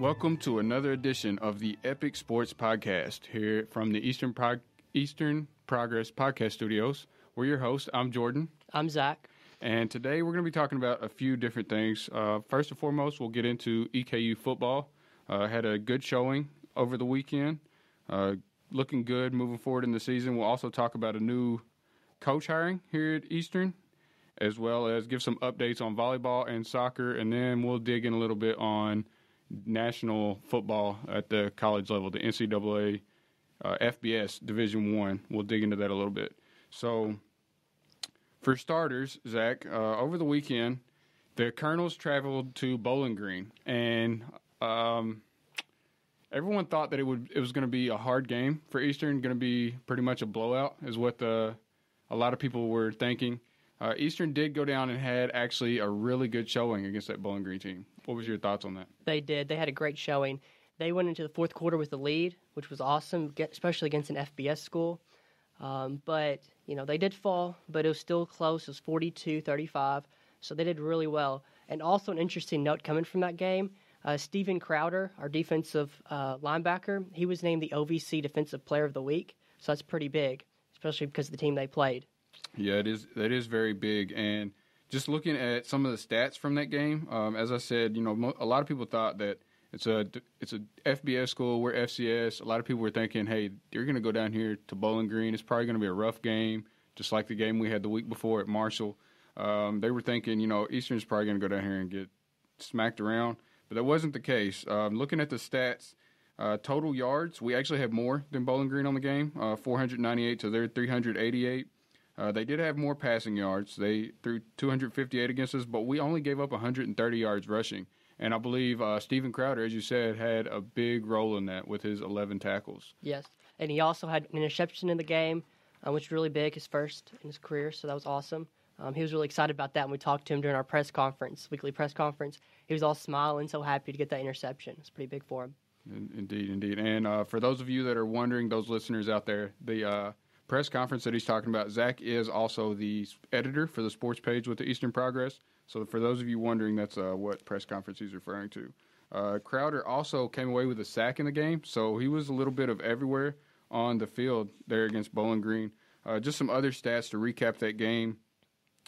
Welcome to another edition of the Epic Sports Podcast here from the Eastern Progress Podcast Studios. We're your hosts. I'm Jordan. I'm Zach. And today we're going to be talking about a few different things. First and foremost, we'll get into EKU football. Had a good showing over the weekend. Looking good moving forward in the season. We'll also talk about a new coach hiring here at Eastern, as well as give some updates on volleyball and soccer. And then we'll dig in a little bit on national football at the college level, the NCAA FBS Division I. We'll dig into that a little bit. So, for starters, Zach, over the weekend, the Colonels traveled to Bowling Green, and everyone thought that it was going to be a hard game for Eastern, going to be pretty much a blowout, is what a lot of people were thinking. Eastern did go down and had actually a really good showing against that Bowling Green team. What was your thoughts on that? They did. They had a great showing. They went into the fourth quarter with the lead, which was awesome, especially against an FBS school. But, they did fall, but it was still close. It was 42-35, so they did really well. And also an interesting note coming from that game, Steven Crowder, our defensive linebacker, he was named the OVC Defensive Player of the Week, so that's pretty big, especially because of the team they played. Yeah, it is. That is very big. And just looking at some of the stats from that game, as I said, a lot of people thought that it's a FBS school. We're FCS. A lot of people were thinking, hey, you're going to go down here to Bowling Green. It's probably going to be a rough game, just like the game we had the week before at Marshall. They were thinking, Eastern's probably going to go down here and get smacked around. But that wasn't the case. Looking at the stats, total yards, we actually have more than Bowling Green on the game, 498 to their 388. They did have more passing yards. They threw 258 against us, but we only gave up 130 yards rushing. And I believe Steven Crowder, as you said, had a big role in that with his 11 tackles. Yes, and he also had an interception in the game, which was really big, his first in his career, so that was awesome. He was really excited about that when we talked to him during our weekly press conference. He was all smiling, so happy to get that interception. It's pretty big for him. Indeed. And for those of you that are wondering, those listeners out there, the press conference that he's talking about, Zach is also the editor for the sports page with the Eastern Progress. So for those of you wondering, that's what press conference he's referring to. Crowder also came away with a sack in the game, so he was a little bit of everywhere on the field there against Bowling Green. Just some other stats to recap that game.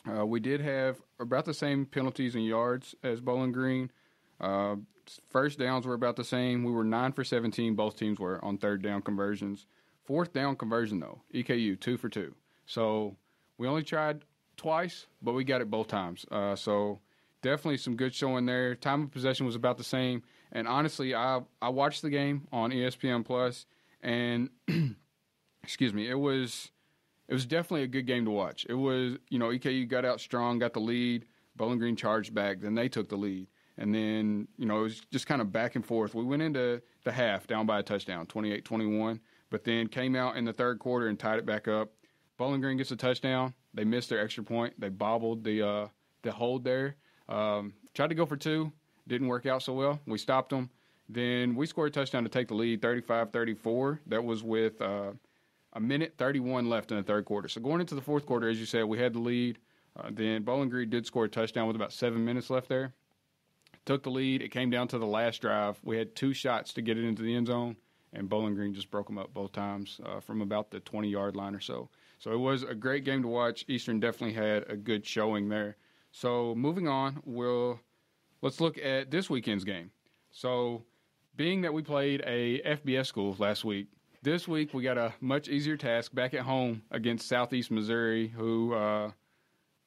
We did have about the same penalties and yards as Bowling Green. First downs were about the same. We were 9 for 17, both teams were, on third down conversions. Fourth down conversion, though, EKU, 2 for 2. So we only tried twice, but we got it both times. So definitely some good showing there. Time of possession was about the same. And honestly, I watched the game on ESPN Plus, and excuse me, it was definitely a good game to watch. It was, EKU got out strong, got the lead. Bowling Green charged back. Then they took the lead. And then, it was just kind of back and forth. We went into the half down by a touchdown, 28-21. But then came out in the third quarter and tied it back up. Bowling Green gets a touchdown. They missed their extra point. They bobbled the hold there. Tried to go for two. Didn't work out so well. We stopped them. Then we scored a touchdown to take the lead, 35-34. That was with a minute 31 left in the third quarter. So going into the fourth quarter, as you said, we had the lead. Then Bowling Green did score a touchdown with about 7 minutes left there. Took the lead. It came down to the last drive. We had 2 shots to get it into the end zone. And Bowling Green just broke them up both times from about the 20-yard line or so. So it was a great game to watch. Eastern definitely had a good showing there. So moving on, let's look at this weekend's game. So being that we played a FBS school last week, this week we got a much easier task back at home against Southeast Missouri, who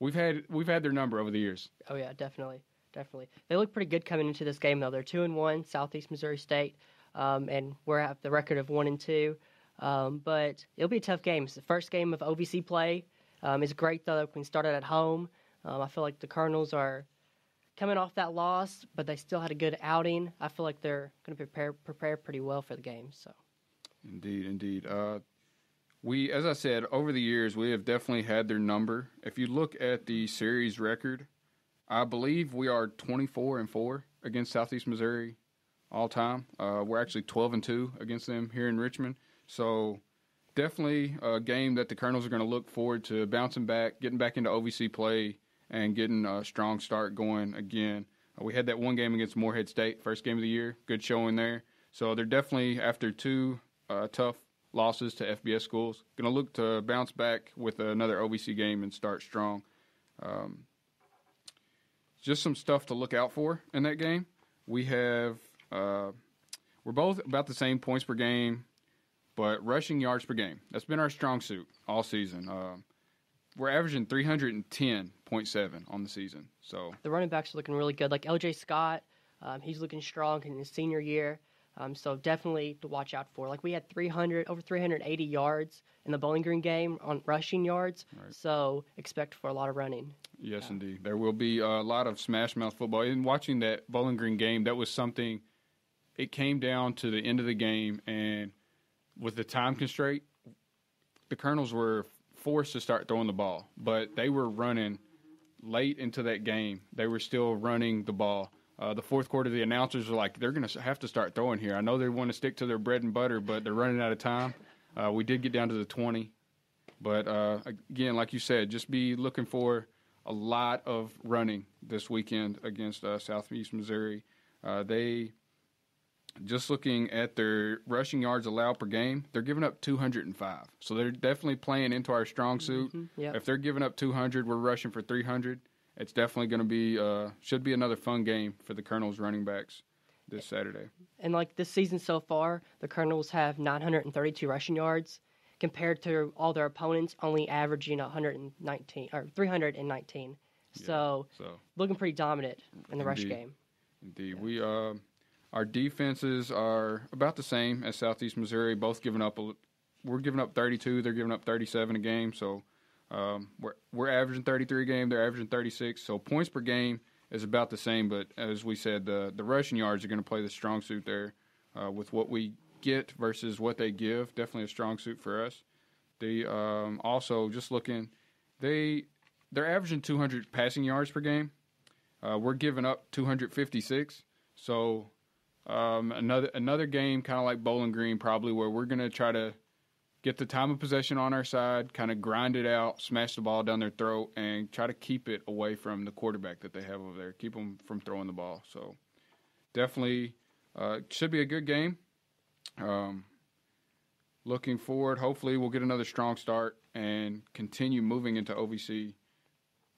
we've had their number over the years. Oh, yeah, definitely. They look pretty good coming into this game, though. They're 2-1, Southeast Missouri State. And we're at the record of 1-2. But it'll be a tough game. It's the first game of OVC play. It's great, though, that we can start it at home. I feel like the Colonels are coming off that loss, but they still had a good outing. I feel like they're going to prepare pretty well for the game. So, Indeed. As I said, over the years, we have definitely had their number. If you look at the series record, I believe we are 24-4 against Southeast Missouri all time. We're actually 12-2 against them here in Richmond. So definitely a game that the Colonels are going to look forward to bouncing back, getting back into OVC play, and getting a strong start going again. We had that one game against Morehead State, first game of the year. Good showing there. So they're definitely, after two tough losses to FBS schools, going to look to bounce back with another OVC game and start strong. Just some stuff to look out for in that game. We have we're both about the same points per game, but rushing yards per game. That's been our strong suit all season. We're averaging 310.7 on the season. So the running backs are looking really good. Like L.J. Scott, he's looking strong in his senior year. So definitely to watch out for. Like we had over 380 yards in the Bowling Green game on rushing yards. Right. So expect for a lot of running. Yes, indeed. There will be a lot of smash mouth football. And watching that Bowling Green game, that was something. It came down to the end of the game, and with the time constraint, the Colonels were forced to start throwing the ball. But they were running late into that game. They were still running the ball. The fourth quarter, the announcers were like, they're going to have to start throwing here. I know they want to stick to their bread and butter, but they're running out of time. We did get down to the 20. But, again, like you said, just be looking for a lot of running this weekend against Southeast Missouri. Just looking at their rushing yards allowed per game, they're giving up 205. So they're definitely playing into our strong suit. Mm-hmm, yep. If they're giving up 200, we're rushing for 300. It's definitely going to be should be another fun game for the Colonels running backs this Saturday. And like this season so far, the Colonels have 932 rushing yards compared to all their opponents only averaging 119 or 319. Yeah, so looking pretty dominant in the rush game. Indeed, yeah. We our defenses are about the same as Southeast Missouri. Both giving up we're giving up 32. They're giving up 37 a game. So. We're averaging 33 a game. They're averaging 36. So points per game is about the same. But as we said, the rushing yards are going to play the strong suit there with what we get versus what they give. Definitely a strong suit for us. They also just looking, they're averaging 200 passing yards per game. We're giving up 256. So another game kind of like Bowling Green probably where we're going to try to get the time of possession on our side, kind of grind it out, smash the ball down their throat, and try to keep it away from the quarterback that they have over there, keep them from throwing the ball. So definitely should be a good game. Looking forward, hopefully we'll get another strong start and continue moving into OVC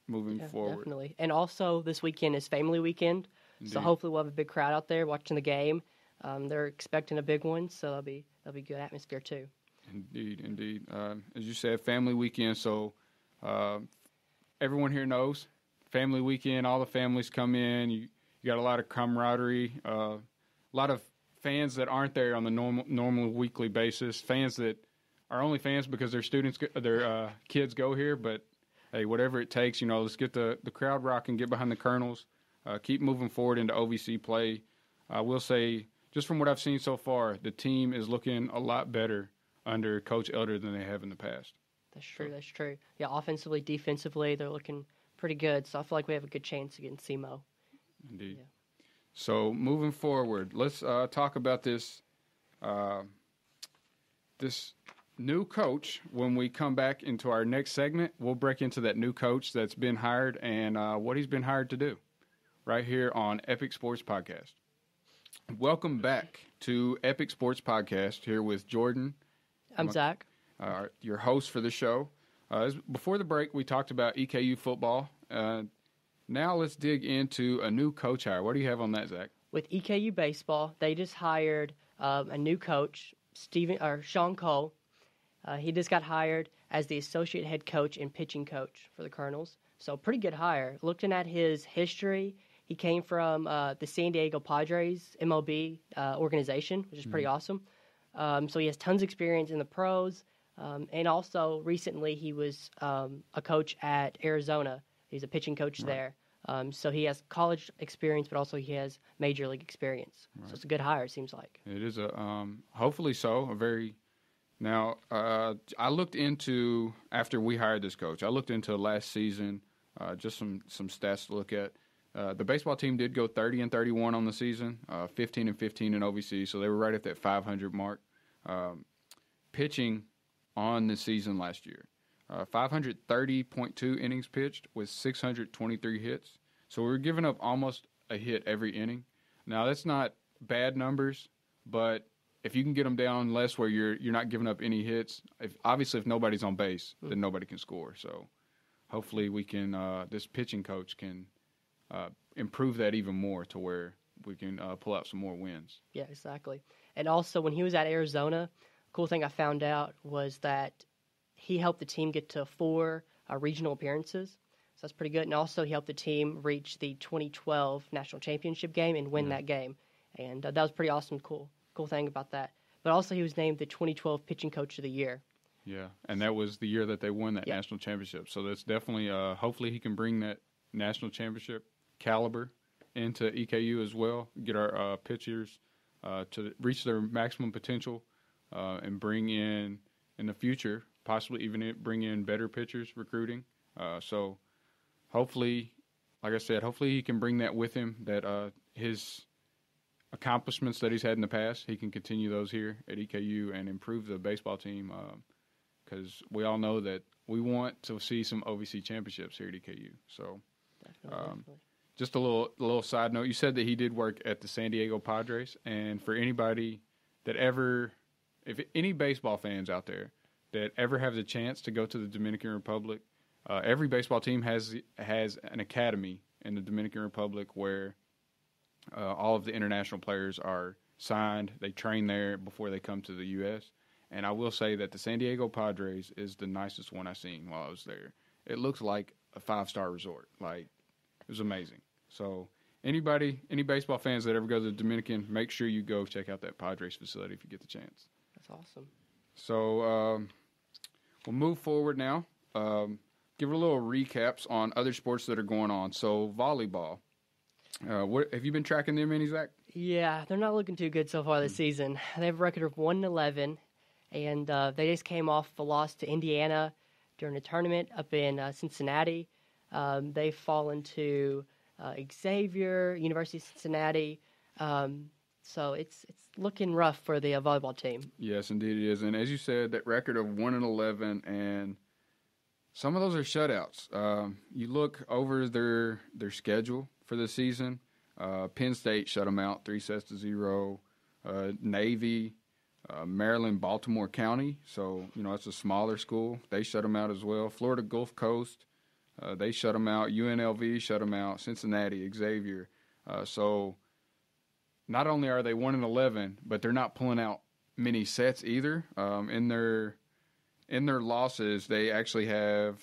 moving forward. Definitely. And also this weekend is family weekend, Indeed. So hopefully we'll have a big crowd out there watching the game. They're expecting a big one, so that'll be good atmosphere too. Indeed. As you said, family weekend, so everyone here knows family weekend, all the families come in. You got a lot of camaraderie, a lot of fans that aren't there on the normal weekly basis, fans that are only fans because their kids go here, but hey, whatever it takes, let's get the crowd rocking, get behind the Colonels, keep moving forward into OVC play. I will say, just from what I've seen so far, the team is looking a lot better under Coach Elder than they have in the past. That's true. Yeah, offensively, defensively, they're looking pretty good. So I feel like we have a good chance against SEMO. Indeed. Yeah. So moving forward, let's talk about this new coach. When we come back into our next segment, we'll break into that new coach that's been hired and what he's been hired to do right here on Epic Sports Podcast. Welcome back to Epic Sports Podcast here with Jordan. I'm Zach. Your host for the show. Before the break, we talked about EKU football. Now let's dig into a new coach hire. What do you have on that, Zach? With EKU baseball, they just hired a new coach, Sean Cole. He just got hired as the associate head coach and pitching coach for the Colonels. So pretty good hire. Looking at his history, he came from the San Diego Padres MLB organization, which is pretty awesome. So he has tons of experience in the pros. And also recently he was a coach at Arizona. He's a pitching coach there. So he has college experience, but also he has major league experience. Right. So it's a good hire, it seems like. It is hopefully so. Now, I looked into, after we hired this coach, I looked into last season, just some stats to look at. The baseball team did go 30-31 on the season, 15-15 in OVC, so they were right at that 500 mark. Pitching on the season last year, 530.2 innings pitched with 623 hits. So we were giving up almost a hit every inning. Now, that's not bad numbers, but if you can get them down less where you're not giving up any hits, obviously if nobody's on base, then nobody can score. So hopefully we can this pitching coach can improve that even more to where we can pull out some more wins. Yeah, exactly. And also, when he was at Arizona, cool thing I found out was that he helped the team get to 4 regional appearances. So that's pretty good. And also, he helped the team reach the 2012 national championship game and win that game. And that was pretty awesome, cool thing about that. But also, he was named the 2012 Pitching Coach of the Year. Yeah, and that was the year that they won that national championship. So that's definitely, hopefully he can bring that national championship caliber into EKU as well, get our pitchers to reach their maximum potential and bring in the future, possibly even bring in better pitchers recruiting. So hopefully, like I said, hopefully he can bring that with him, that his accomplishments that he's had in the past, he can continue those here at EKU and improve the baseball team because we all know that we want to see some OVC championships here at EKU. So Definitely. just a little side note, you said that he did work at the San Diego Padres, and for anybody that if any baseball fans out there that ever have the chance to go to the Dominican Republic, every baseball team has an academy in the Dominican Republic where all of the international players are signed. They train there before they come to the U.S. And I will say that the San Diego Padres is the nicest one I've seen while I was there. It looks like a 5-star resort. Like, it was amazing. So any baseball fans that ever go to the Dominican, make sure you go check out that Padres facility if you get the chance. That's awesome. So we'll move forward now. Give a little recaps on other sports that are going on. So volleyball. What have you been tracking them any, Zach? Yeah, they're not looking too good so far this season. They have a record of 1-11, and they just came off a loss to Indiana during a tournament up in Cincinnati. They've fallen to Xavier, University of Cincinnati. So it's looking rough for the volleyball team. Yes, indeed it is. And as you said, that record of 1-11, and some of those are shutouts. You look over their schedule for the season. Penn State shut them out 3-0. Navy, Maryland, Baltimore County. So, it's a smaller school. They shut them out as well. Florida Gulf Coast, they shut them out. UNLV shut them out. Cincinnati, Xavier. So not only are they 1-11, but they're not pulling out many sets either. In their losses, they actually have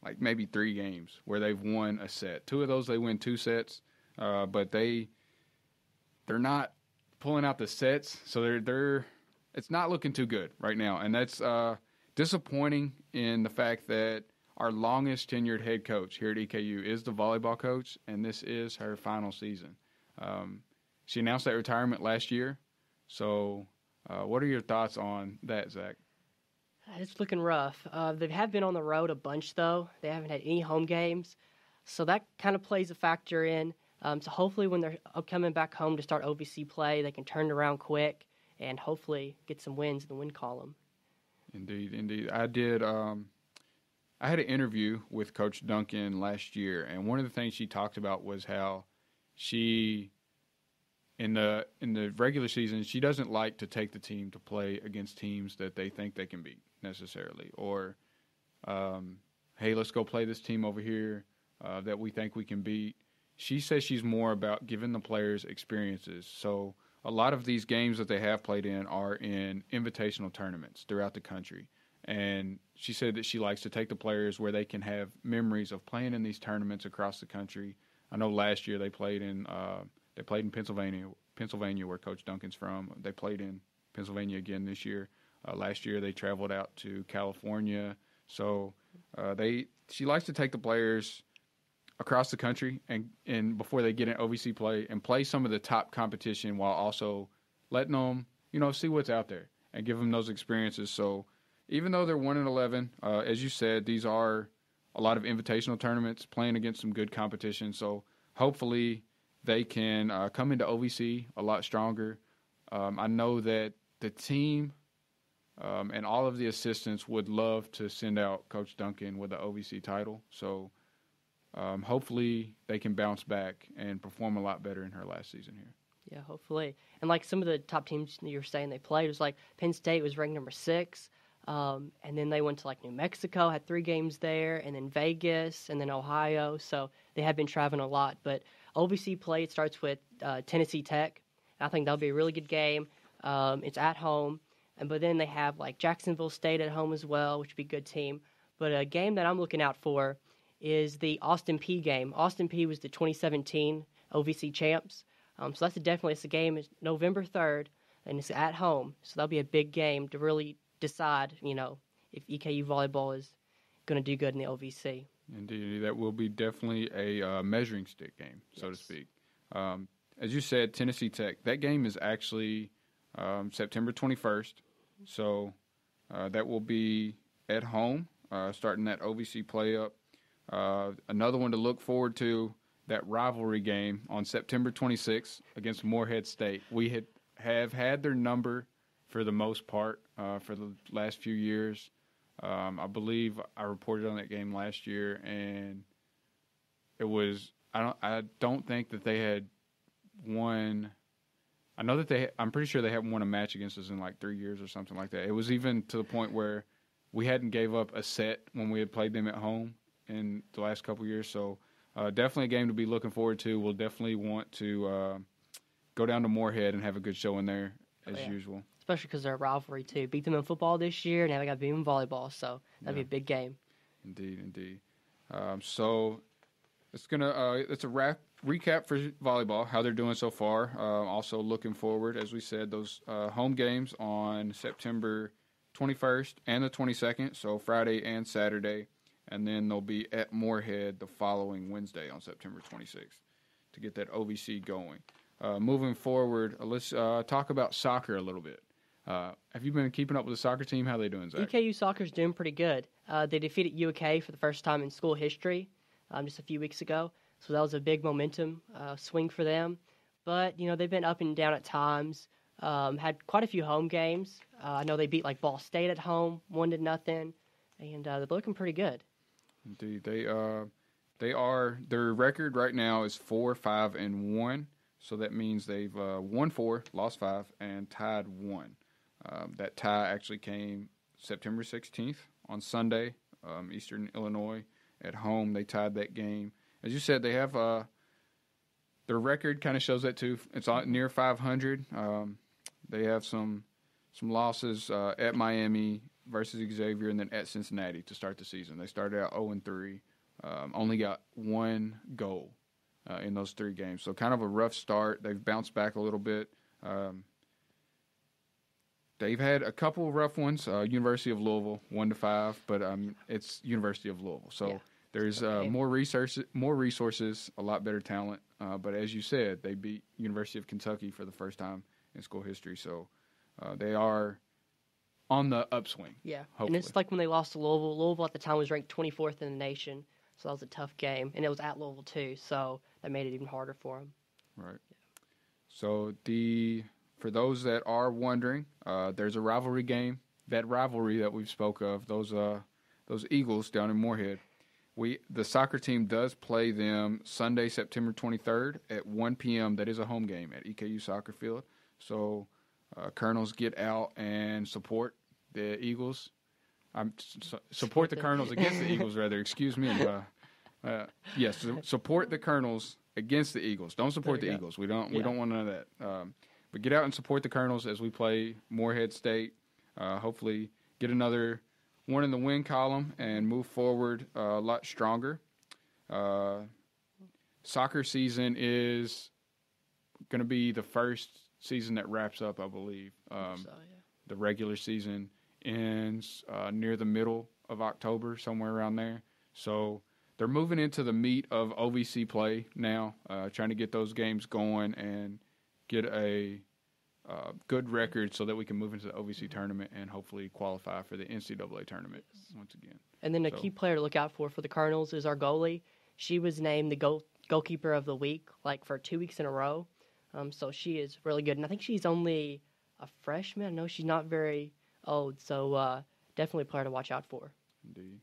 like maybe 3 games where they've won a set. 2 of those they win 2 sets, but they're not pulling out the sets, so they're it's not looking too good right now, and that's disappointing in the fact that our longest tenured head coach here at EKU is the volleyball coach, and this is her final season. She announced that retirement last year, so what are your thoughts on that, Zach? It's looking rough. They have been on the road a bunch, though. They haven't had any home games, so that kind of plays a factor in. So hopefully when they're coming back home to start OVC play, they can turn it around quick and hopefully get some wins in the win column. Indeed. I did. I had an interview with Coach Duncan last year, and one of the things she talked about was how she, in the regular season, she doesn't like to take the team to play against teams that they think they can beat necessarily, or hey, let's go play this team over here that we think we can beat. She says she's more about giving the players experiences. So a lot of these games that they have played in are in invitational tournaments throughout the country. And she said that she likes to take the players where they can have memories of playing in these tournaments across the country. I know last year they played in Pennsylvania, where Coach Duncan's from. They played in Pennsylvania again this year. Last year they traveled out to California. So she likes to take the players across the country and before they get in OVC play and play some of the top competition while also letting them, see what's out there and give them those experiences. So even though they're 1-11, as you said, these are a lot of invitational tournaments playing against some good competition. So hopefully they can come into OVC a lot stronger. I know that the team and all of the assistants would love to send out Coach Duncan with the OVC title. So hopefully they can bounce back and perform a lot better in her last season here. Yeah, hopefully. And like some of the top teams you were saying they played, it was like Penn State was ranked number 6. And then they went to like New Mexico, had 3 games there, and then Vegas, and then Ohio. So they have been traveling a lot. But OVC play, it starts with Tennessee Tech. I think that'll be a really good game. It's at home. But then they have like Jacksonville State at home as well, which would be a good team. But a game that I'm looking out for is the Austin Peay game. Austin Peay was the 2017 OVC champs. So that's a game. It's November 3rd, and it's at home. So that'll be a big game to really decide, if EKU volleyball is going to do good in the OVC. Indeed, that will be definitely a measuring stick game, so to speak. As you said, Tennessee Tech. That game is actually September 21st. So that will be at home, starting that OVC play up. Another one to look forward to, that rivalry game on September 26th against Morehead State. We have had their number for the most part for the last few years. I believe I reported on that game last year, and it was I don't think that they had won. I know that I'm pretty sure they haven't won a match against us in like 3 years or something like that. It was even to the point where we hadn't gave up a set when we had played them at home in the last couple of years. So definitely a game to be looking forward to. We'll definitely want to go down to Morehead and have a good showing there as usual. Especially because they're a rivalry, too. Beat them in football this year, now we got to beat them in volleyball, so that'd be a big game. Indeed. So it's a recap for volleyball, how they're doing so far. Also looking forward, as we said, those home games on September 21st and the 22nd, so Friday and Saturday. And then they'll be at Morehead the following Wednesday on September 26th to get that OVC going. Moving forward, let's talk about soccer a little bit. Have you been keeping up with the soccer team? How are they doing, Zach? EKU soccer's doing pretty good. They defeated UK for the first time in school history just a few weeks ago. So that was a big momentum swing for them. But, they've been up and down at times. Had quite a few home games. I know they beat like Ball State at home, 1-0, and they're looking pretty good. Indeed, they are. Their record right now is 4-5-1. So that means they've won 4, lost 5, and tied 1. That tie actually came September 16th on Sunday, Eastern Illinois at home. They tied that game. As you said, they have their record kind of shows that too. It's near 500. They have some losses at Miami versus Xavier, and then at Cincinnati to start the season. They started out 0-3, only got 1 goal in those 3 games. So kind of a rough start. They've bounced back a little bit. They've had a couple of rough ones. University of Louisville, 1-5, but it's University of Louisville. So there's more resources, a lot better talent. But as you said, they beat University of Kentucky for the first time in school history. So they are on the upswing. Yeah, hopefully. And it's like when they lost to Louisville. Louisville at the time was ranked 24th in the nation, so that was a tough game. And it was at Louisville too, so that made it even harder for them. Right. So for those that are wondering, there's a rivalry game. That rivalry that we've spoke of, those Eagles down in Morehead, the soccer team does play them Sunday, September 23rd at 1 p.m. That is a home game at EKU Soccer Field. So Colonels get out and support the Eagles. Support the Colonels against the Eagles, rather. Excuse me. Yes, support the Colonels against the Eagles. Don't support the Eagles. We don't want none of that. But get out and support the Colonels as we play Morehead State. Hopefully get another one in the win column and move forward a lot stronger. Soccer season is going to be the first season that wraps up, I believe. The regular season ends near the middle of October, somewhere around there. So they're moving into the meat of OVC play now, trying to get those games going and get a good record so that we can move into the OVC tournament and hopefully qualify for the NCAA tournament once again. And then a key player to look out for the Colonels is our goalie. She was named the goalkeeper of the week for 2 weeks in a row. So she is really good. And I think she's only a freshman. I know she's not very old, so definitely a player to watch out for. Indeed.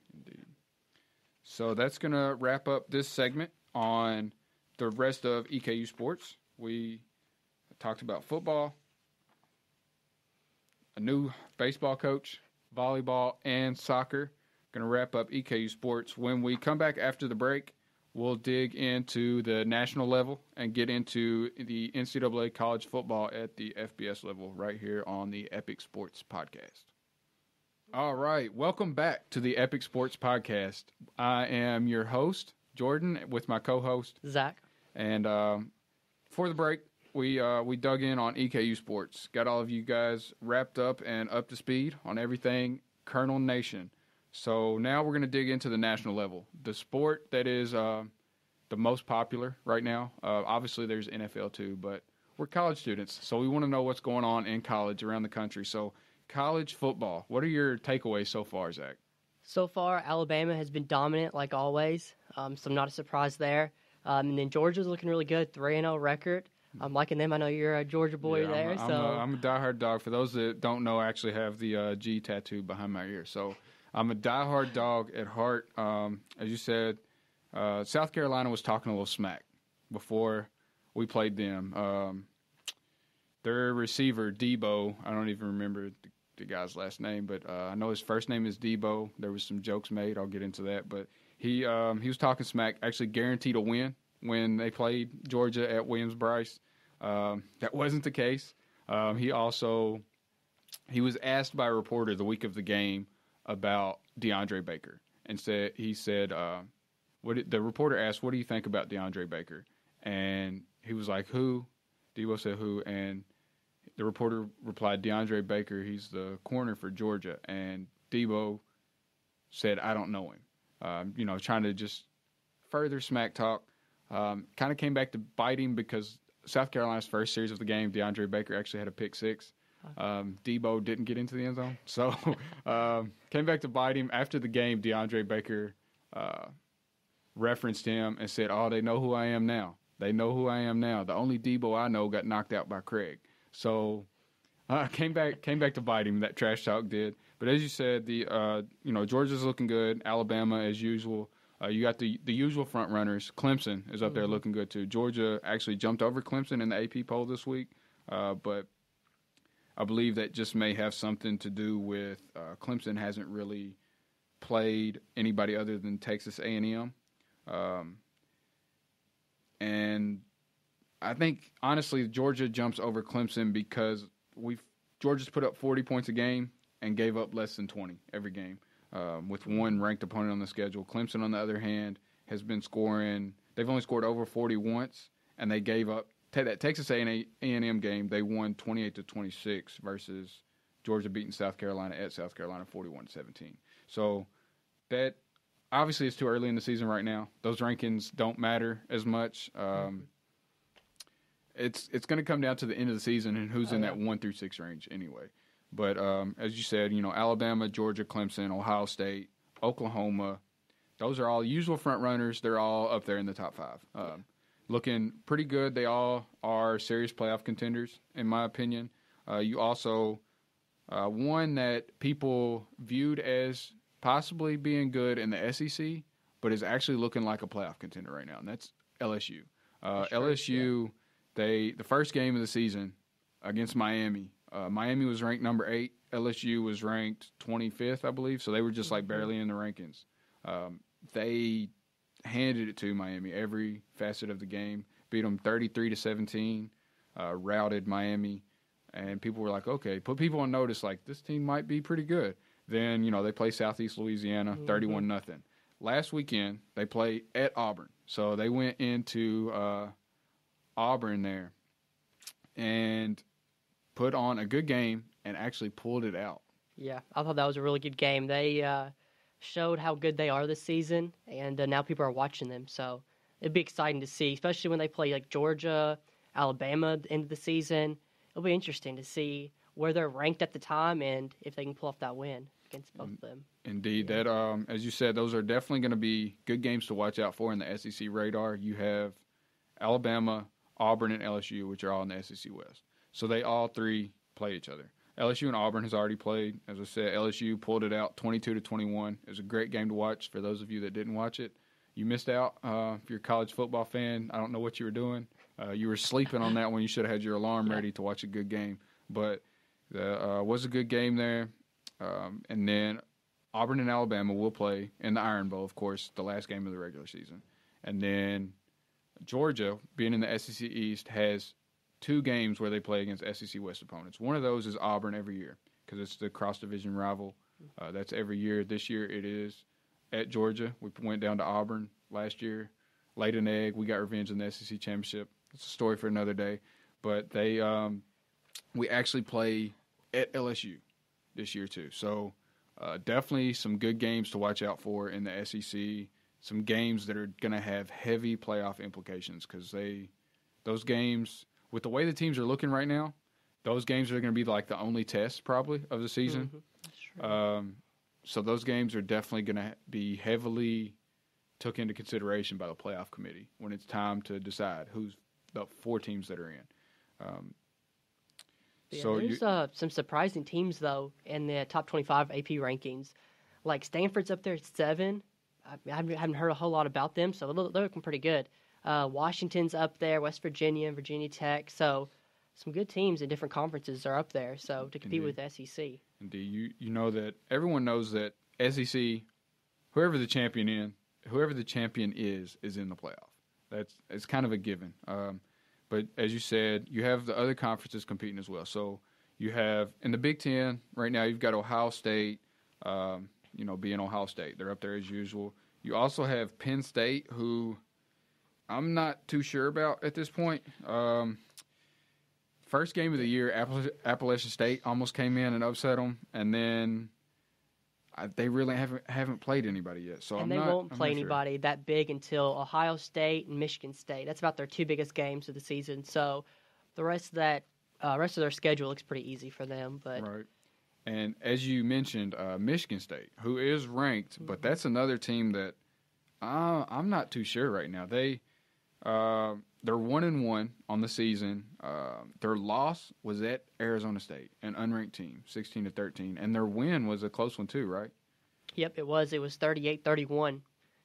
So that's going to wrap up this segment on the rest of EKU sports. We talked about football, a new baseball coach, volleyball, and soccer. Going to wrap up EKU sports. When we come back after the break, we'll dig into the national level and get into the NCAA college football at the FBS level right here on the Epic Sports Podcast. All right, welcome back to the Epic Sports Podcast. I am your host, Jordan, with my co-host, Zach. And for the break, we dug in on EKU sports. Got all of you guys wrapped up and up to speed on everything Colonel Nation. So now we're going to dig into the national level. The sport that is the most popular right now. Obviously, there's NFL too, but we're college students, so we want to know what's going on in college around the country. So college football, what are your takeaways so far, Zach? So far, Alabama has been dominant like always, so not a surprise there. And then Georgia's looking really good, 3-0 record. I'm liking them. I know you're a Georgia boy there. I'm a diehard dog. For those that don't know, I actually have the G tattoo behind my ear. So I'm a diehard dog at heart. As you said, South Carolina was talking a little smack before we played them. Their receiver, Debo, I don't even remember the guy's last name, but I know his first name is Debo. There was some jokes made. I'll get into that. But he was talking smack, actually guaranteed a win when they played Georgia at Williams-Brice. That wasn't the case. He was asked by a reporter the week of the game about DeAndre Baker, and the reporter asked, "What do you think about DeAndre Baker?" And he was like, "Who?" Debo said, "Who?" And the reporter replied, "DeAndre Baker. He's the corner for Georgia." And Debo said, "I don't know him." Trying to just further smack talk. Kind of came back to bite him because South Carolina's first series of the game, DeAndre Baker actually had a pick six. Debo didn't get into the end zone. So came back to bite him. After the game, DeAndre Baker referenced him and said, "Oh, they know who I am now. They know who I am now. The only Debo I know got knocked out by Craig." So came back to bite him. That trash talk did. But as you said, Georgia's looking good. Alabama, as usual. You got the usual front runners. Clemson is up there looking good too. Georgia actually jumped over Clemson in the AP poll this week, but I believe that just may have something to do with Clemson hasn't really played anybody other than Texas A&M. And I think, honestly, Georgia jumps over Clemson because Georgia's put up 40 points a game and gave up less than 20 every game with one ranked opponent on the schedule. Clemson, on the other hand, has been scoring. They've only scored over 40 once, and they gave up. That Texas A&M game, they won 28-26 versus Georgia beating South Carolina at South Carolina 41-17. So that obviously it's too early in the season right now. Those rankings don't matter as much. It's going to come down to the end of the season and who's in that 1 through 6 range anyway. But as you said, Alabama, Georgia, Clemson, Ohio State, Oklahoma, those are all usual front runners. They're all up there in the top 5. Looking pretty good. They all are serious playoff contenders, in my opinion. You also one that people viewed as possibly being good in the SEC, but is actually looking like a playoff contender right now, and that's LSU. LSU, the first game of the season against Miami, Miami was ranked number 8. LSU was ranked 25th, I believe, so they were just barely in the rankings. They handed it to Miami every facet of the game, beat them 33-17, routed Miami, and people were like, okay, put people on notice this team might be pretty good. Then, they play Southeast Louisiana 31-0. Last weekend, they played at Auburn. So they went into Auburn there and put on a good game and actually pulled it out. Yeah, I thought that was a really good game. They showed how good they are this season, and now people are watching them. So it'd be exciting to see, especially when they play Georgia, Alabama at the end of the season. It'll be interesting to see where they're ranked at the time and if they can pull off that win against both of them. Indeed. Yeah. That, as you said, those are definitely going to be good games to watch out for in the SEC radar. You have Alabama, Auburn, and LSU, which are all in the SEC West. So they all three play each other. LSU and Auburn has already played. As I said, LSU pulled it out 22-21. It was a great game to watch. For those of you that didn't watch it, you missed out. If you're a college football fan, I don't know what you were doing. You were sleeping on that one. You should have had your alarm ready to watch a good game. But was a good game there. And then Auburn and Alabama will play in the Iron Bowl, of course, the last game of the regular season. And then Georgia, being in the SEC East, has 2 games where they play against SEC West opponents. One of those is Auburn every year because it's the cross-division rival. That's every year. This year it is at Georgia. We went down to Auburn last year, laid an egg. We got revenge in the SEC championship. It's a story for another day. But we actually play at LSU this year too. So definitely some good games to watch out for in the SEC. Some games that are going to have heavy playoff implications because those games, with the way the teams are looking right now, those games are going to be like the only test probably of the season. That's true. So those games are definitely going to be heavily took into consideration by the playoff committee when it's time to decide who's the 4 teams that are in. There's some surprising teams, though, in the top 25 AP rankings. Like Stanford's up there at 7. I haven't heard a whole lot about them, so they're looking pretty good. Washington's up there, West Virginia, Virginia Tech. So some good teams in different conferences are up there. So to compete with the SEC. Indeed. You know that everyone knows that SEC, whoever the champion is in the playoff. It's kind of a given. But as you said, you have the other conferences competing as well. So you have in the Big Ten right now, you've got Ohio State, being Ohio State. They're up there as usual. You also have Penn State, who I'm not too sure about at this point. First game of the year, Appalachian State almost came in and upset them, and then they really haven't played anybody yet. So they won't play anybody that big until Ohio State and Michigan State. That's about their 2 biggest games of the season. So the rest of their schedule looks pretty easy for them. But right. And as you mentioned, Michigan State, who is ranked, but that's another team that I'm not too sure right now. They're 1-1 on the season. Their loss was at Arizona State, an unranked team, 16-13, and their win was a close one too, right? Yep, it was. It was 38-31,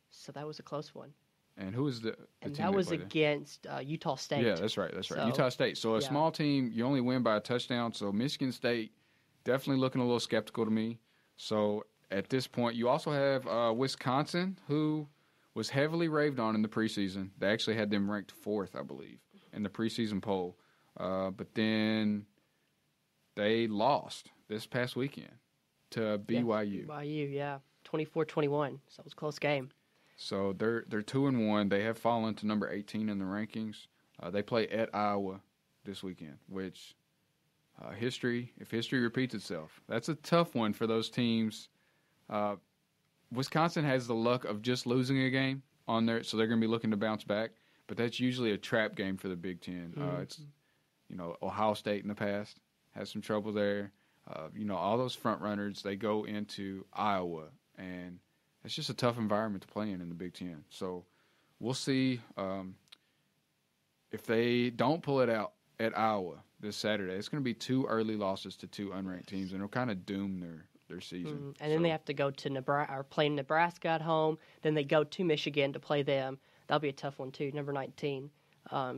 so that was a close one. And who was the and team that was against Utah State. Yeah, that's right. So, Utah State. So a small team, you only win by a touchdown. So Michigan State definitely looking a little skeptical to me. So at this point, you also have Wisconsin, who was heavily raved on in the preseason. They actually had them ranked 4th, I believe, in the preseason poll. But then they lost this past weekend to BYU. BYU, yeah, 24-21. So it was a close game. So they're 2-1. They have fallen to number 18 in the rankings. They play at Iowa this weekend, which if history repeats itself, that's a tough one for those teams. Wisconsin has the luck of just losing a game on there, so they're going to be looking to bounce back. But that's usually a trap game for the Big Ten. It's Ohio State in the past has some trouble there. All those front runners, they go into Iowa, and it's just a tough environment to play in the Big Ten. So we'll see if they don't pull it out at Iowa this Saturday. It's going to be 2 early losses to 2 unranked teams, and it'll kind of doom their season. And then they have to go to Nebraska or play Nebraska at home. Then they go to Michigan to play them. That'll be a tough one too, number 19.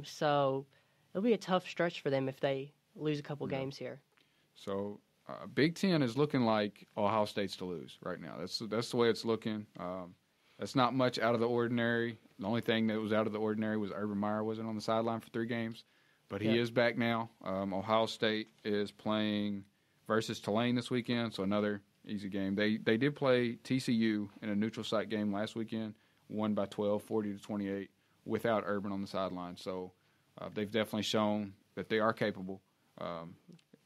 So it'll be a tough stretch for them if they lose a couple games here. So Big Ten is looking like Ohio State's to lose right now. That's the way it's looking. That's not much out of the ordinary. The only thing that was out of the ordinary was Urban Meyer wasn't on the sideline for 3 games, but he is back now. Ohio State is playing versus Tulane this weekend, so another easy game. They did play TCU in a neutral site game last weekend, won by 12, 40-28, without Urban on the sideline. So they've definitely shown that they are capable.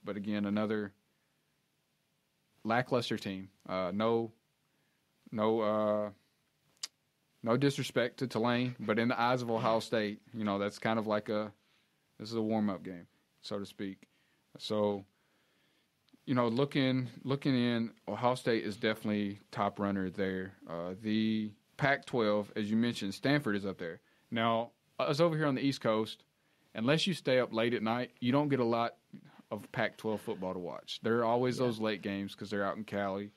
But again, another lackluster team. No disrespect to Tulane, but in the eyes of Ohio State, that's kind of like this is a warm-up game, so to speak. So, looking in, Ohio State is definitely top runner there. The Pac-12, as you mentioned, Stanford is up there. Now, us over here on the East Coast, unless you stay up late at night, you don't get a lot of Pac-12 football to watch. There are always those late games because they're out in Cali.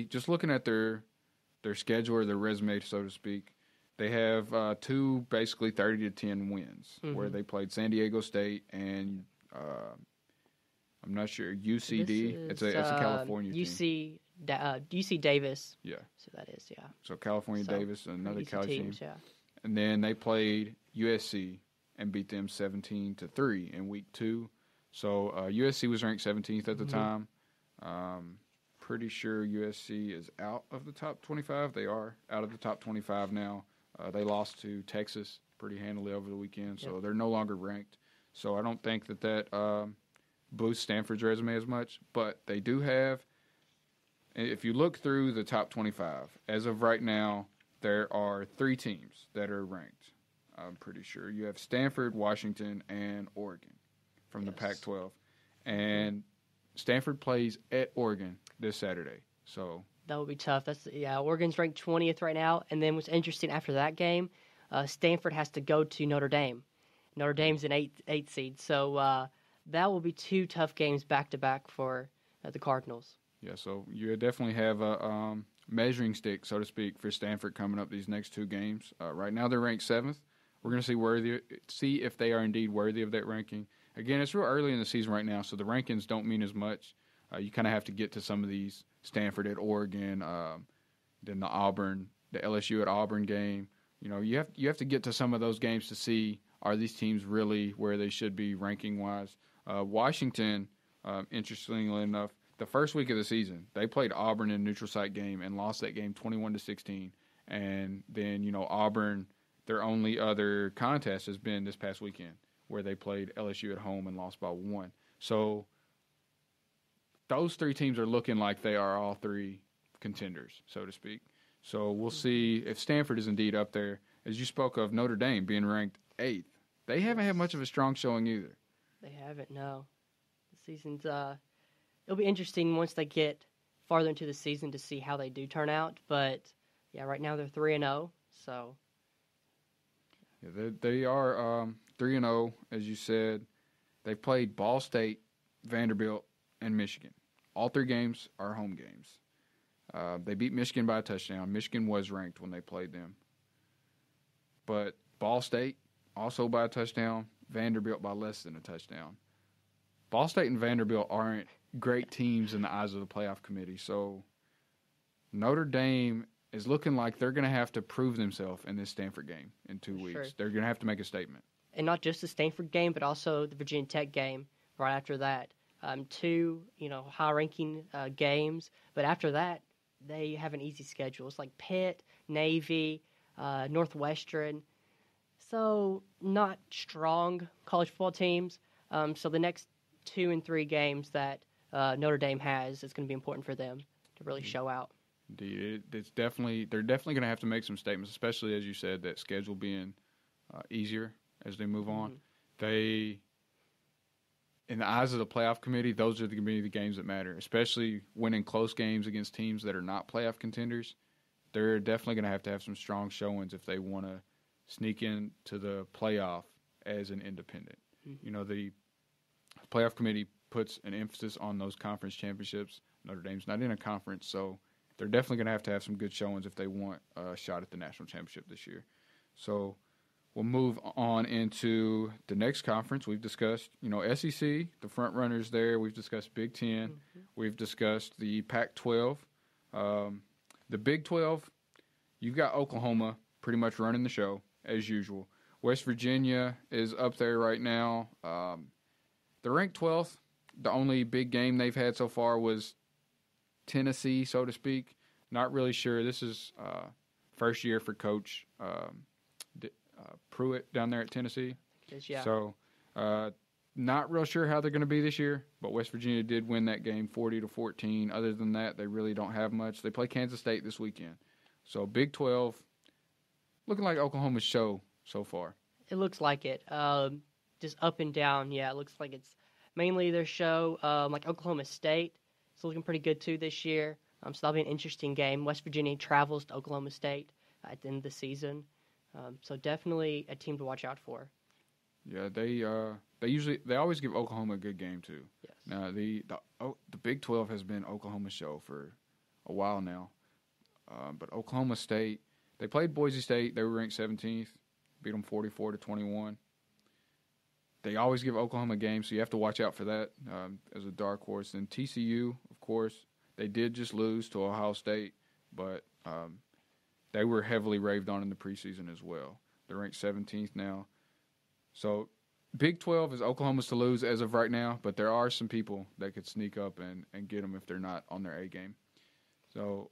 Just looking at their schedule or their resume, so to speak, they have two basically 30-10 wins where they played San Diego State and I'm not sure UCD. It's a California team. UC Davis. Yeah. So that is So California Davis, another Cali team. Yeah. And then they played USC and beat them 17-3 in week 2. So USC was ranked 17th at the time. Pretty sure USC is out of the top 25. They are out of the top 25 now. They lost to Texas pretty handily over the weekend, so they're no longer ranked. So I don't think that boosts Stanford's resume as much. But they do have, if you look through the top 25, as of right now, there are 3 teams that are ranked. I'm pretty sure. You have Stanford, Washington, and Oregon from the Pac-12. And Stanford plays at Oregon this Saturday. So that would be tough. Oregon's ranked 20th right now. And then what's interesting after that game, Stanford has to go to Notre Dame. Notre Dame's an 8th seed. So that will be 2 tough games back-to-back for the Cardinals. Yeah, so you definitely have a measuring stick, so to speak, for Stanford coming up these next 2 games. Right now they're ranked 7th. We're going to see if they are indeed worthy of that ranking. Again, it's real early in the season right now, so the rankings don't mean as much. You kind of have to get to some of these Stanford at Oregon, then the LSU at Auburn game. You have to get to some of those games to see, are these teams really where they should be ranking-wise. Washington, interestingly enough, the first week of the season, they played Auburn in a neutral site game and lost that game 21-16. And then, Auburn, their only other contest has been this past weekend where they played LSU at home and lost by 1. So those 3 teams are looking like they are all 3 contenders, so to speak. So we'll see if Stanford is indeed up there. As you spoke of Notre Dame being ranked 8th, they haven't had much of a strong showing either. They haven't, no. The season's it'll be interesting once they get farther into the season to see how they do turn out. But, right now they're 3-0, so. Yeah, they are 3-0, as you said. They've played Ball State, Vanderbilt, and Michigan. All 3 games are home games. They beat Michigan by a touchdown. Michigan was ranked when they played them. But Ball State, also by a touchdown. Vanderbilt by less than a touchdown. Ball State and Vanderbilt aren't great teams in the eyes of the playoff committee. So Notre Dame is looking like they're going to have to prove themselves in this Stanford game in 2 weeks. Sure. They're going to have to make a statement. And not just the Stanford game, but also the Virginia Tech game right after that. 2, high-ranking games. But after that, they have an easy schedule. It's like Pitt, Navy, Northwestern. So not strong college football teams. So the next 2 and 3 games that Notre Dame has is going to be important for them to really show out. Indeed, they're definitely going to have to make some statements, especially as you said, that schedule being easier as they move on. They, in the eyes of the playoff committee, those are going to be the games that matter, especially winning close games against teams that are not playoff contenders. They're definitely going to have some strong showings if they want to sneak into the playoff as an independent. The playoff committee puts an emphasis on those conference championships. Notre Dame's not in a conference, so they're definitely going to have some good showings if they want a shot at the national championship this year. So we'll move on into the next conference. We've discussed, SEC, the front runners there. We've discussed Big Ten. We've discussed the Pac-12. The Big 12, you've got Oklahoma pretty much running the show as usual. West Virginia is up there right now. They're ranked 12th. The only big game they've had so far was Tennessee, so to speak. Not really sure. This is first year for Coach Pruitt down there at Tennessee. Yeah. So not real sure how they're going to be this year, but West Virginia did win that game 40-14. Other than that, they really don't have much. They play Kansas State this weekend. So Big 12, looking like Oklahoma's show so far. It looks like it. Just up and down. Yeah, it looks like it's mainly their show. Like Oklahoma State, it's looking pretty good too this year. So that'll be an interesting game. West Virginia travels to Oklahoma State at the end of the season. So definitely a team to watch out for. Yeah, they always give Oklahoma a good game too. Yes. Now the Big 12 has been Oklahoma's show for a while now, but Oklahoma State, they played Boise State. They were ranked 17th, beat them 44-21. They always give Oklahoma a game, so you have to watch out for that as a dark horse. And TCU, of course, they did just lose to Ohio State, but they were heavily raved on in the preseason as well. They're ranked 17th now. So Big 12 is Oklahoma's to lose as of right now, but there are some people that could sneak up and get them if they're not on their A game. So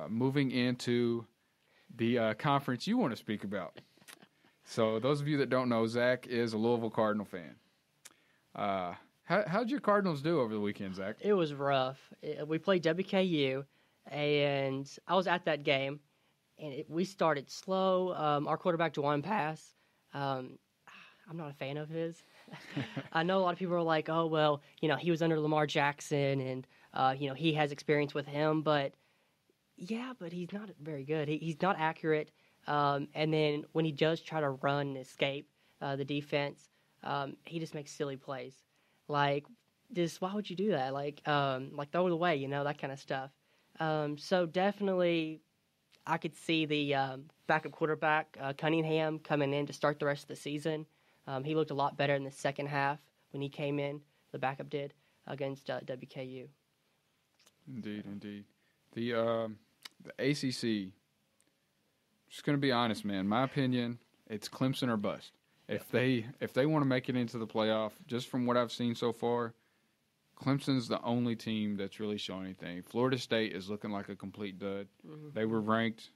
moving into the conference you want to speak about. So those of you that don't know, Zach is a Louisville Cardinal fan. How'd your Cardinals do over the weekend, Zach? It was rough. We played WKU, and I was at that game, and we started slow. Our quarterback, Juwan Pass, I'm not a fan of his. I know a lot of people are like, oh, well, he was under Lamar Jackson, and, he has experience with him. But, yeah, but he's not very good. He's not accurate. And then when he does try to run and escape the defense, he just makes silly plays. Like, why would you do that? Like throw it away, that kind of stuff. So definitely I could see the backup quarterback, Cunningham, coming in to start the rest of the season. He looked a lot better in the second half when he came in, the backup did, against WKU. Indeed. The ACC, just going to be honest, man, my opinion, it's Clemson or bust. If they want to make it into the playoff, just from what I've seen so far, Clemson's the only team that's really showing anything. Florida State is looking like a complete dud. Mm-hmm. They were ranked.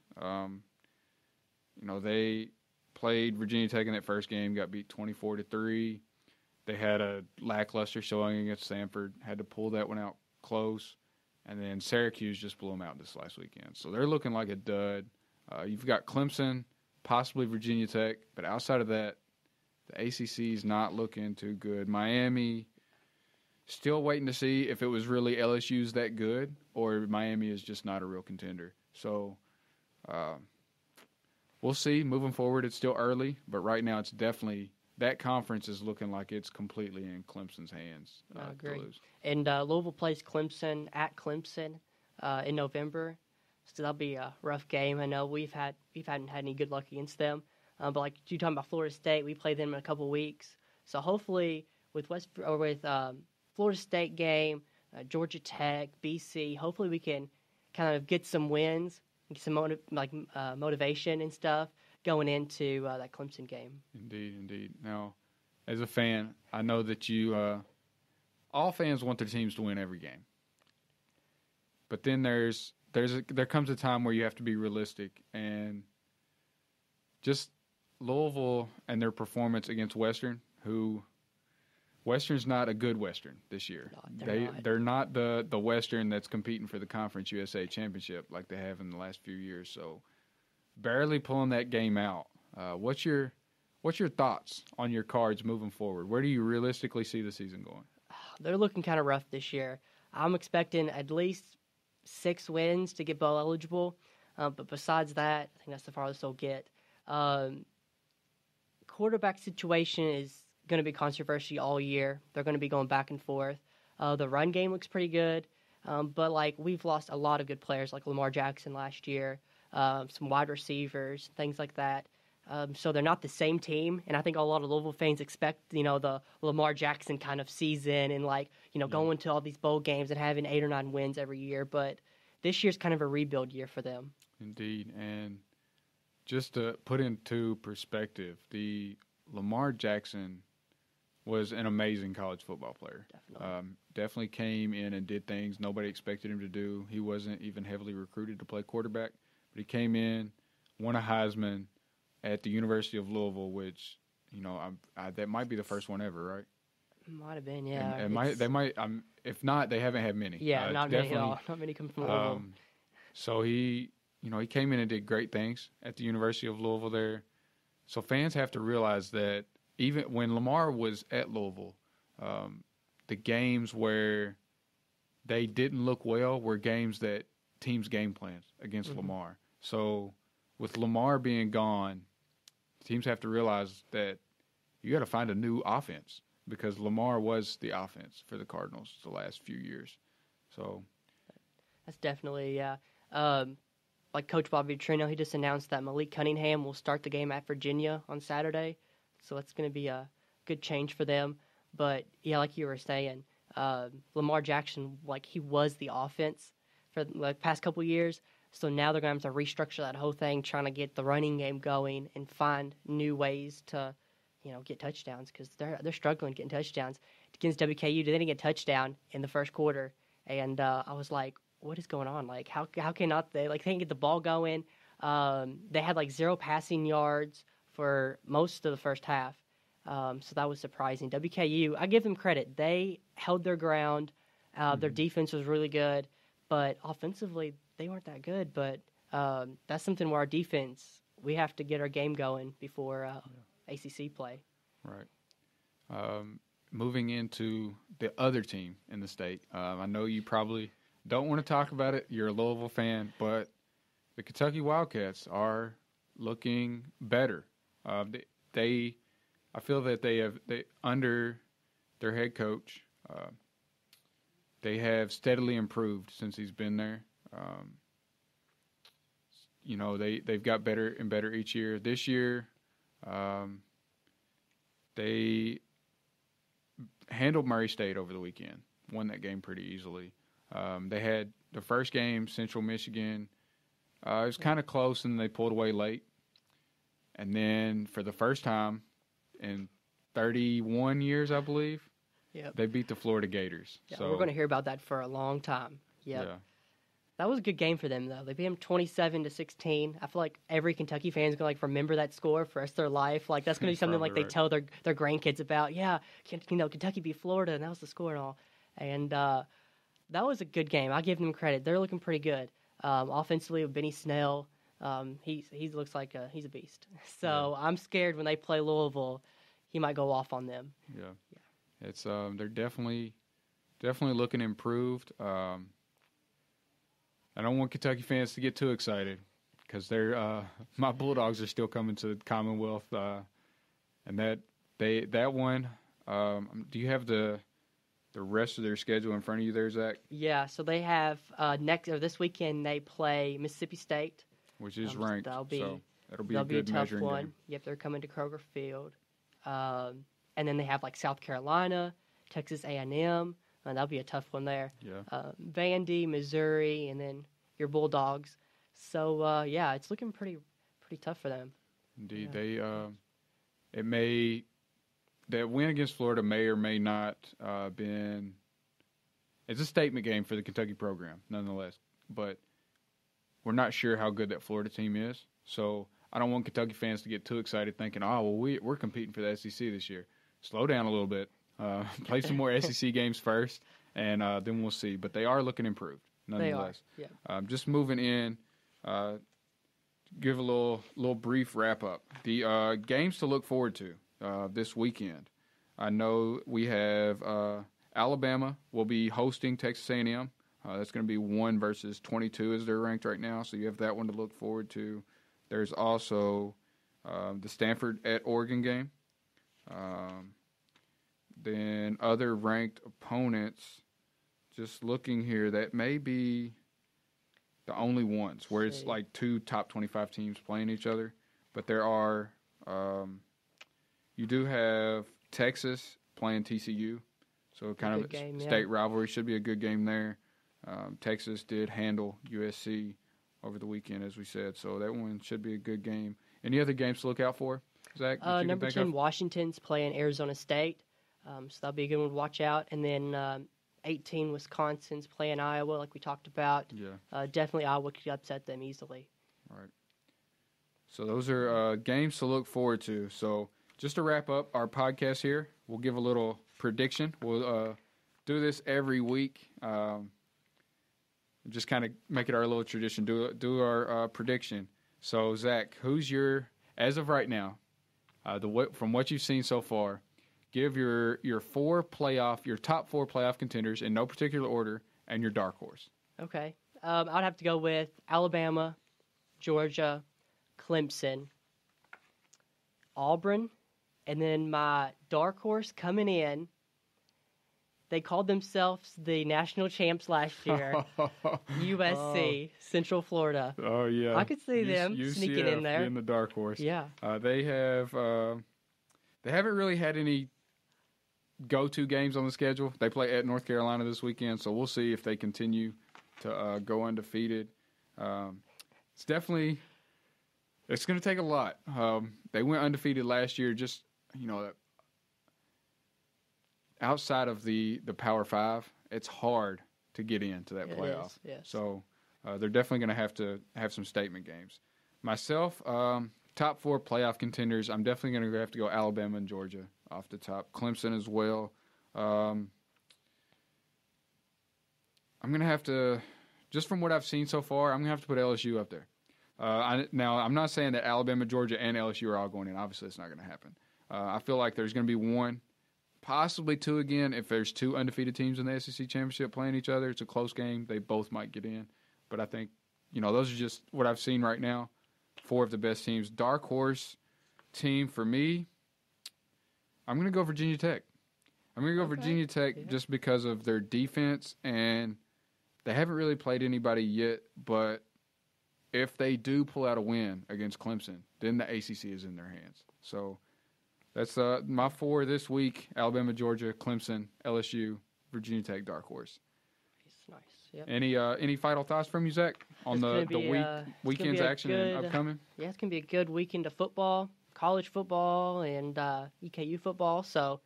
They played Virginia Tech in that first game, got beat 24-3. They had a lackluster showing against Samford, had to pull that one out close. And then Syracuse just blew them out this last weekend. So they're looking like a dud. You've got Clemson, possibly Virginia Tech, but outside of that, the ACC is not looking too good. Miami, still waiting to see if it was really LSU's that good or Miami is just not a real contender. So we'll see. Moving forward, it's still early, but right now it's definitely that conference is looking like it's completely in Clemson's hands. I agree. To lose. And Louisville plays Clemson at Clemson in November. So that'll be a rough game. I know we hadn't had any good luck against them. But like you talking about Florida State, we play them in a couple of weeks. So hopefully with Florida State game, Georgia Tech, BC, hopefully we can kind of get some wins, get some motivation and stuff going into that Clemson game. Indeed. Now, as a fan, I know that you all fans want their teams to win every game. But then there comes a time where you have to be realistic, and just Louisville and their performance against Western, Western's not a good Western this year. No, they're not the Western that's competing for the Conference USA championship like they have in the last few years. So barely pulling that game out. What's your thoughts on your Cards moving forward? Where do you realistically see the season going? They're looking kind of rough this year. I'm expecting at least 6 wins to get bowl eligible. But besides that, I think that's the farthest they'll get. Quarterback situation is going to be controversial all year. They're going to be going back and forth. The run game looks pretty good. But we've lost a lot of good players like Lamar Jackson last year, some wide receivers, things like that. So they're not the same team. And I think a lot of Louisville fans expect, the Lamar Jackson kind of season and going to all these bowl games and having 8 or 9 wins every year. But this year's kind of a rebuild year for them. Indeed. And just to put into perspective, the Lamar Jackson was an amazing college football player. Definitely came in and did things nobody expected him to do. He wasn't even heavily recruited to play quarterback, but he came in, won a Heisman at the University of Louisville, which that might be the first one ever, right? Might have been, yeah. And if not, they haven't had many. Yeah, not many at all. Not many come from Louisville. So he came in and did great things at the University of Louisville there. So fans have to realize that even when Lamar was at Louisville, the games where they didn't look well were games that teams game plans against Lamar. So with Lamar being gone, teams have to realize that you got to find a new offense because Lamar was the offense for the Cardinals the last few years. So That's definitely, yeah. Like Coach Bobby Petrino, he just announced that Malik Cunningham will start the game at Virginia on Saturday. So that's going to be a good change for them. But, yeah, like you were saying, Lamar Jackson, like, he was the offense for the past couple years. So now they're going to have to restructure that whole thing, trying to get the running game going and find new ways to, get touchdowns, because they're struggling getting touchdowns. Against WKU, they didn't get a touchdown in the first quarter. And I was like, what is going on? Like, how cannot they? Like, they can't get the ball going. They had, 0 passing yards for most of the first half. So that was surprising. WKU, I give them credit. They held their ground. Their defense was really good. But offensively, they weren't that good. But that's something where our defense, we have to get our game going before ACC play. Right. Moving into the other team in the state, I know you probably don't want to talk about it. You're a Louisville fan, but the Kentucky Wildcats are looking better. I feel that they under their head coach, they have steadily improved since he's been there. They've got better and better each year. This year, they handled Murray State over the weekend, won that game pretty easily. They had the first game, Central Michigan. It was kind of close, and they pulled away late. And then for the first time in 31 years, I believe, they beat the Florida Gators. Yeah, so we're going to hear about that for a long time. Yep. Yeah. That was a good game for them, though. They beat them 27-16. I feel like every Kentucky fan is going to remember that score for the rest of their life. Like, that's going to be something they tell their grandkids about. Yeah, Kentucky beat Florida, and that was the score and all. And that was a good game. I give them credit. They're looking pretty good. Offensively with Benny Snell, he looks like he's a beast. So I'm scared when they play Louisville, he might go off on them. Yeah. It's they're definitely looking improved. I don't want Kentucky fans to get too excited because they're my Bulldogs are still coming to the Commonwealth, and that one. Do you have the rest of their schedule in front of you there, Zach? Yeah, so they have this weekend they play Mississippi State, which is ranked. That'll be a good tough measuring one. game. Yep, they're coming to Kroger Field, and then they have South Carolina, Texas A&M. That'll be a tough one there. Yeah. Vandy, Missouri, and then your Bulldogs. So it's looking pretty tough for them. Indeed, that win against Florida may or may not been. It's a statement game for the Kentucky program, nonetheless. But we're not sure how good that Florida team is. So I don't want Kentucky fans to get too excited, thinking, we're competing for the SEC this year. Slow down a little bit. Play some more SEC games first, and then we'll see. But they are looking improved, nonetheless. They are, yeah. Just moving in, give a little brief wrap-up. The games to look forward to this weekend. I know we have Alabama will be hosting Texas A&M. That's going to be 1 versus 22 as they're ranked right now, so you have that one to look forward to. There's also the Stanford at Oregon game. Then other ranked opponents, just looking here, that may be the only ones where it's like 2 top 25 teams playing each other. But there are, you do have Texas playing TCU, so kind of state rivalry. Should be a good game there. Texas did handle USC over the weekend, as we said, so that one should be a good game. Any other games to look out for, Zach? Number 10, Washington's playing Arizona State. So that'll be a good one to watch out. And then 18, Wisconsin's playing Iowa, like we talked about. Yeah. Definitely Iowa could upset them easily. All right. So those are games to look forward to. So just to wrap up our podcast here, we'll give a little prediction. We'll do this every week. Just kind of make it our little tradition. Do our prediction. So, Zach, who's as of right now, from what you've seen so far, give your top 4 playoff contenders in no particular order, and your dark horse. Okay. I'd have to go with Alabama, Georgia, Clemson, Auburn, And then my dark horse coming in, they called themselves the national champs last year, USC, Central Florida. Oh, yeah. I could see them sneaking in there. In the dark horse. Yeah. They haven't really had any go-to games on the schedule. They play at North Carolina this weekend, so we'll see if they continue to go undefeated. It's going to take a lot. They went undefeated last year, just, outside of the Power Five, it's hard to get into that playoff. Is, yes. So they're definitely going to have some statement games. Myself, top 4 playoff contenders, I'm definitely going to have to go Alabama and Georgia off the top. Clemson as well. I'm going to have to, just from what I've seen so far, I'm going to have to put LSU up there. Now, I'm not saying that Alabama, Georgia, and LSU are all going in. Obviously, it's not going to happen. I feel like there's going to be 1, possibly 2 again. If there's 2 undefeated teams in the SEC championship playing each other, it's a close game. They both might get in. But I think, those are just what I've seen right now. 4 of the best teams. Dark horse team for me, I'm going to go Virginia Tech. I'm going to go Virginia Tech just because of their defense, and they haven't really played anybody yet, but if they do pull out a win against Clemson, then the ACC is in their hands. So that's my 4 this week: Alabama, Georgia, Clemson, LSU, Virginia Tech, dark horse. Nice. Yep. Any final thoughts from you, Zach, on the weekend's action and upcoming? Yeah, it's going to be a good weekend of football, college football, and EKU football. So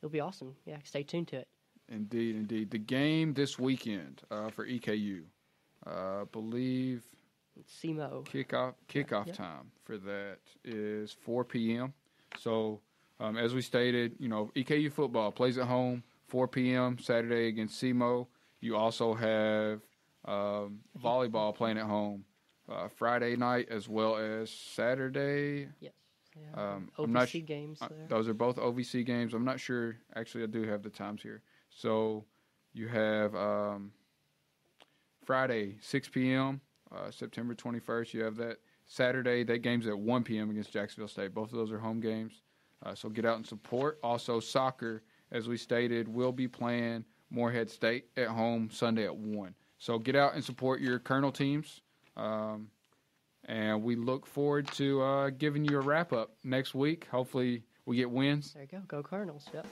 it'll be awesome. Yeah, stay tuned to it. Indeed. The game this weekend for EKU, I believe SEMO. Kickoff time for that is 4 p.m. So as we stated, EKU football plays at home, 4 p.m. Saturday against SEMO. You also have volleyball playing at home Friday night as well as Saturday. Yes. OVC games there. Those are both OVC games. I'm not sure. Actually, I do have the times here. So you have Friday, 6 p.m., September 21st. You have that. Saturday, that game's at 1 p.m. against Jacksonville State. Both of those are home games. So get out and support. Also, soccer, as we stated, will be playing Morehead State at home Sunday at 1. So get out and support your Colonel teams. And we look forward to giving you a wrap-up next week. Hopefully we get wins. There you go. Go Colonels. Yep.